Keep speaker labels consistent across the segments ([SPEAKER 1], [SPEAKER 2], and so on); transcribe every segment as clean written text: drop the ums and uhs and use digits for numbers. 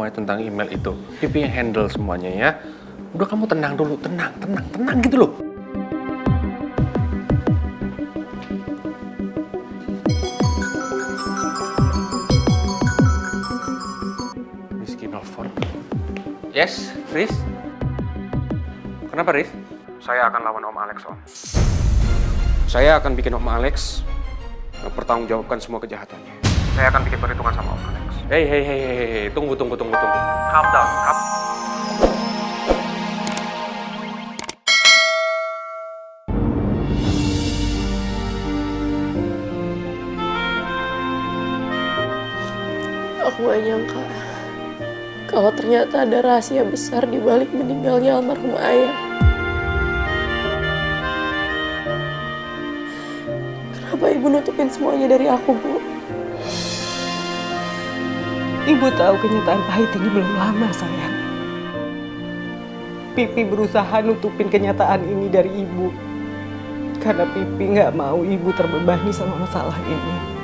[SPEAKER 1] semuanya tentang email itu. Pipi yang handle semuanya ya. Udah kamu tenang dulu, tenang gitu loh. Rizky nelfon. Yes, Riz? Kenapa, Riz? Saya akan lawan Om Alex, Om. Saya akan bikin Om Alex bertanggungjawabkan semua kejahatannya. Saya akan bikin perhitungan sama Om Alex. Hei, tunggu. Calm down,
[SPEAKER 2] Aku gak nyangka kalau ternyata ada rahasia besar di balik meninggalnya almarhum ayah. Kenapa ibu nutupin semuanya dari aku, Bu?
[SPEAKER 3] Ibu tahu kenyataan pahit ini belum lama, sayang. Pipi berusaha nutupin kenyataan ini dari ibu. Karena Pipi nggak mau ibu terbebani sama masalah ini.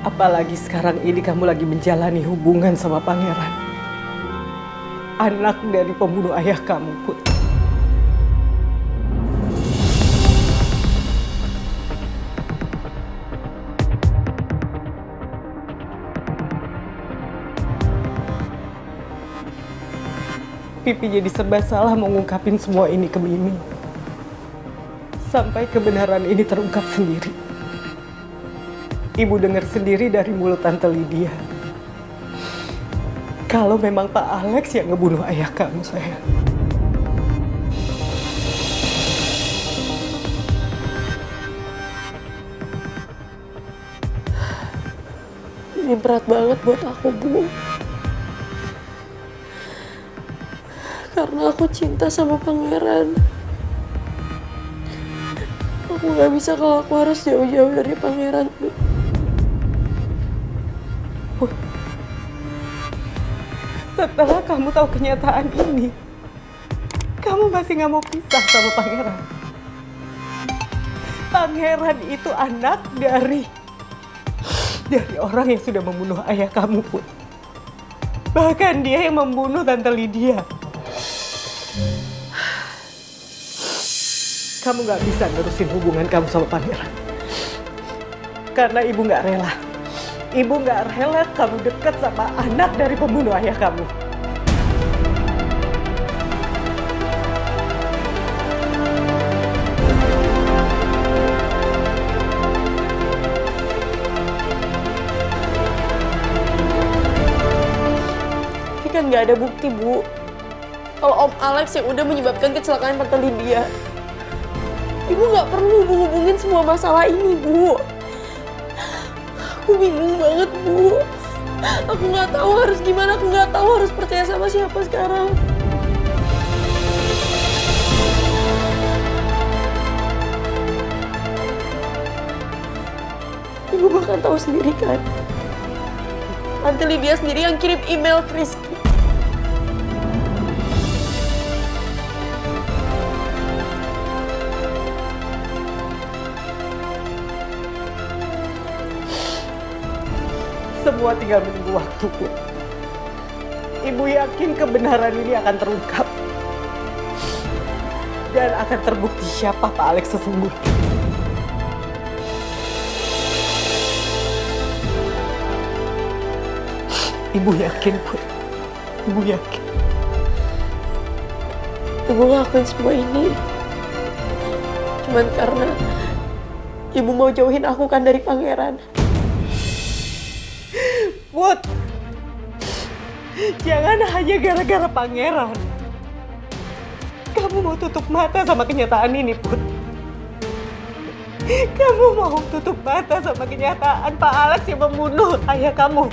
[SPEAKER 3] Apalagi sekarang ini kamu lagi menjalani hubungan sama Pangeran. Anak dari pembunuh ayah kamu, Put. Pipi jadi serba salah mau ngungkapin semua ini ke Mimi. Sampai kebenaran ini terungkap sendiri. Ibu dengar sendiri dari mulut Tante Lydia. Kalau memang Pak Alex yang ngebunuh ayah kamu, sayang.
[SPEAKER 2] Ini berat banget buat aku, Bu. Karena aku cinta sama Pangeran. Aku gak bisa kalau aku harus jauh-jauh dari Pangeran, Bu.
[SPEAKER 3] Setelah kamu tahu kenyataan ini, kamu masih nggak mau pisah sama Pangeran. Pangeran itu anak dari orang yang sudah membunuh ayah kamu, Put. Bahkan dia yang membunuh Tante Lydia. Kamu nggak bisa nerusin hubungan kamu sama Pangeran. Karena ibu nggak rela. Ibu nggak rela kamu dekat sama anak dari pembunuh ayah kamu.
[SPEAKER 2] Ini kan nggak ada bukti, Bu. Kalau Om Alex yang udah menyebabkan kecelakaan Tante Lydia. Ibu nggak perlu hubungin semua masalah ini, Bu. Aku bingung banget, Bu. Aku nggak tahu harus gimana, aku nggak tahu harus percaya sama siapa sekarang. Ibu bahkan tahu sendiri kan, Tante Lydia sendiri yang kirim email ke Rizky.
[SPEAKER 3] Semua tinggal menunggu waktu, Put. Ibu yakin kebenaran ini akan terungkap. Dan akan terbukti siapa Pak Alex sesungguhnya. Ibu yakin, Put. Ibu yakin.
[SPEAKER 2] Ibu ngelakuin semua ini cuman karena Ibu mau jauhin aku kan dari Pangeran.
[SPEAKER 3] Put, jangan hanya gara-gara Pangeran. Kamu mau tutup mata sama kenyataan ini, Put. Kamu mau tutup mata sama kenyataan Pak Alex yang membunuh ayah kamu.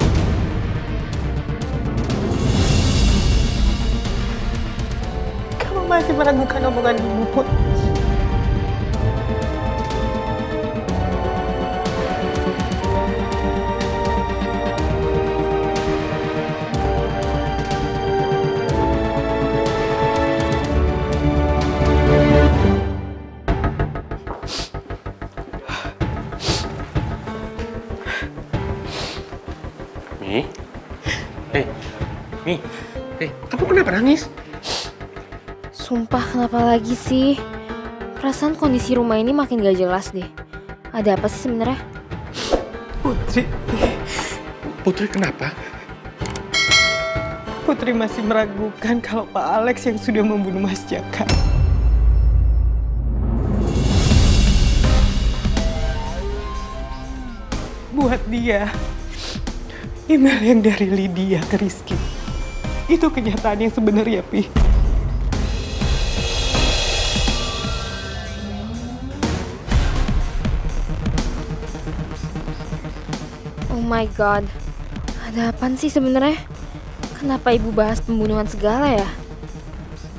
[SPEAKER 3] Kamu masih meragukan omongan ibu, Put.
[SPEAKER 1] Mi? Hei, Nih, kamu kenapa nangis?
[SPEAKER 4] Sumpah kenapa lagi sih? Perasaan kondisi rumah ini makin gak jelas deh. Ada apa sih sebenarnya?
[SPEAKER 3] Putri,
[SPEAKER 1] Putri kenapa?
[SPEAKER 3] Putri masih meragukan kalau Pak Alex yang sudah membunuh Mas Jaka. Buat dia, email yang dari Lydia ke Rizky, itu kenyataan yang sebenarnya, Pi.
[SPEAKER 4] Oh my god. Ada apaan sih sebenarnya? Kenapa ibu bahas pembunuhan segala ya?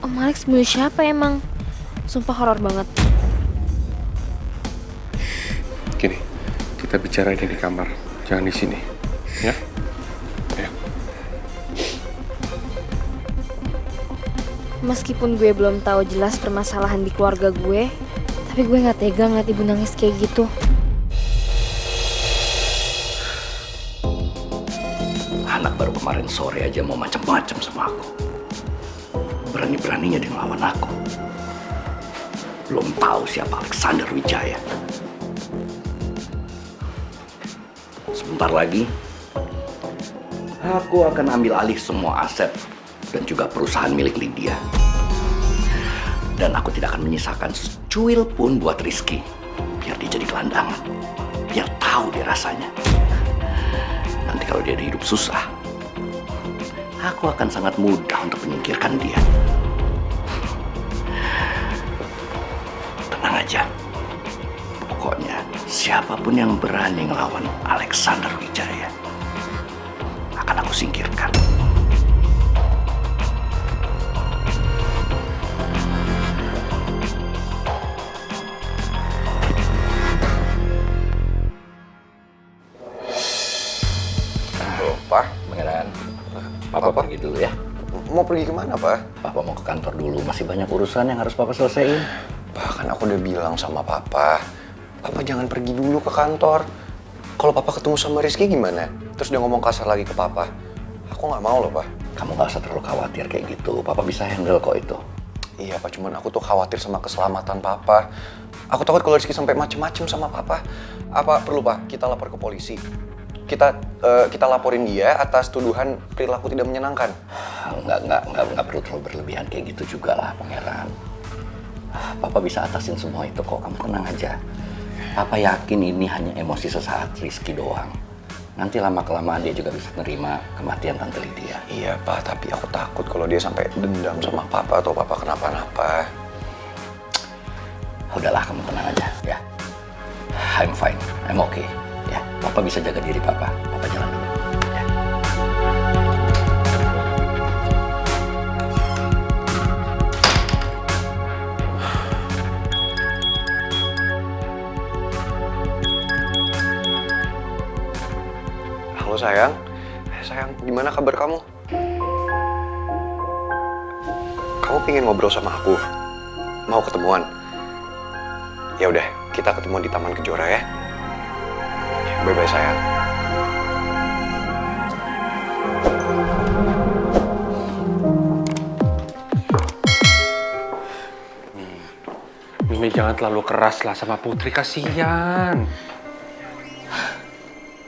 [SPEAKER 4] Om Alex bunuh siapa emang? Sumpah horor banget.
[SPEAKER 1] Gini, kita bicara ini di kamar, jangan di sini, ya? Ayo.
[SPEAKER 4] Meskipun gue belum tahu jelas permasalahan di keluarga gue, tapi gue nggak tega ngeliat ibu nangis kayak gitu.
[SPEAKER 5] Anak baru kemarin sore aja mau macam-macam sama aku. Berani-beraninya dia ngelawan aku. Belum tahu siapa Alexander Wijaya. Sebentar lagi, aku akan ambil alih semua aset dan juga perusahaan milik Lydia. Dan aku tidak akan menyisakan secuil pun buat Rizky. Biar dia jadi gelandangan. Biar tahu dia rasanya. Nanti kalau dia hidup susah, aku akan sangat mudah untuk menyingkirkan dia. Tenang aja. Pokoknya siapapun yang berani ngelawan Alexander Wijaya akan aku singkirkan.
[SPEAKER 6] Pak,
[SPEAKER 5] Pangeran, Papa pergi dulu ya.
[SPEAKER 6] mau pergi kemana, Pak?
[SPEAKER 5] Papa mau ke kantor dulu, masih banyak urusan yang harus Papa selesaiin.
[SPEAKER 6] Pak, kan aku udah bilang sama Papa. Papa jangan pergi dulu ke kantor. Kalau Papa ketemu sama Rizky gimana? Terus dia ngomong kasar lagi ke Papa. Aku nggak mau loh, Pak.
[SPEAKER 5] Kamu gak usah terlalu khawatir kayak gitu, Papa bisa handle kok itu.
[SPEAKER 6] Iya, Pak, cuman aku tuh khawatir sama keselamatan Papa. Aku takut kalau Rizky sampai macem-macem sama Papa. Apa perlu, Pak, kita lapor ke polisi? Kita laporin dia atas tuduhan perilaku tidak menyenangkan.
[SPEAKER 5] Nggak perlu terlalu berlebihan kayak gitu juga lah, Pangeran. Papa bisa atasin semua itu kok, kamu tenang aja. Papa yakin ini hanya emosi sesaat Rizky doang. Nanti lama-kelamaan dia juga bisa nerima kematian Tante Lydia.
[SPEAKER 6] Iya, Pak, tapi aku takut kalau dia sampai dendam sama Papa atau Papa kenapa-napa.
[SPEAKER 5] Udahlah, kamu tenang aja ya. I'm fine, I'm okay. Ya, Papa bisa jaga diri Papa. Papa jalan dulu. Ya.
[SPEAKER 6] Halo sayang, gimana kabar kamu? Kamu pingin ngobrol sama aku? Mau ketemuan? Ya udah, kita ketemuan di Taman Kejora ya. Bye-bye sayang.
[SPEAKER 1] Mimi jangan terlalu keras lah sama Putri, kasihan.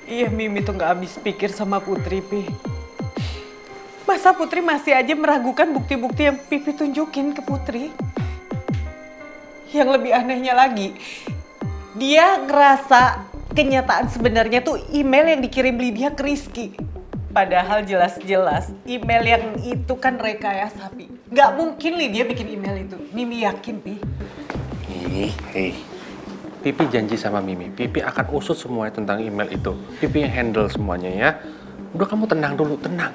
[SPEAKER 3] Iya, Mimi tuh nggak habis pikir sama Putri, Pi. Masa Putri masih aja meragukan bukti-bukti yang Pipi tunjukin ke Putri? Yang lebih anehnya lagi, dia ngerasa kenyataan sebenarnya tuh email yang dikirim Lydia ke Rizky. Padahal jelas-jelas email yang itu kan rekayasa, Pi. Nggak mungkin Lydia bikin email itu. Mimi yakin, Pi.
[SPEAKER 1] Pipi janji sama Mimi, Pipi akan usut semuanya tentang email itu. Pipi yang handle semuanya ya. Udah kamu tenang dulu, tenang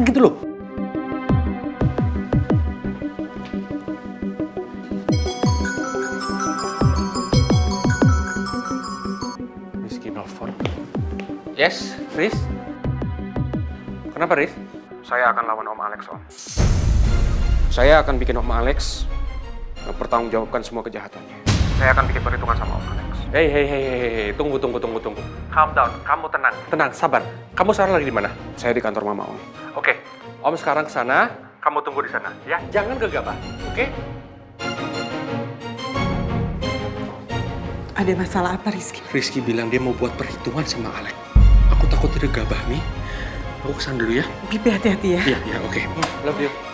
[SPEAKER 1] gitu loh. Rizky nelfon. Yes, Riz? Kenapa, Riz? Saya akan lawan Om Alex, Om. Saya akan bikin Om Alex mempertanggungjawabkan semua kejahatannya. Saya akan bikin perhitungan sama Om Alex. Hei, tunggu. Calm down, kamu tenang. Tenang, sabar. Kamu sekarang lagi di mana? Saya di kantor Mama, Om. Oke, Om sekarang ke sana, kamu tunggu di sana, ya. Jangan gegabah, oke?
[SPEAKER 3] Ada masalah apa, Rizky?
[SPEAKER 1] Rizky bilang dia mau buat perhitungan sama Alex. Aku takut dia gegabah, Mi. Aku kesana dulu ya.
[SPEAKER 3] Pipi hati-hati ya.
[SPEAKER 1] Iya, oke. Love you.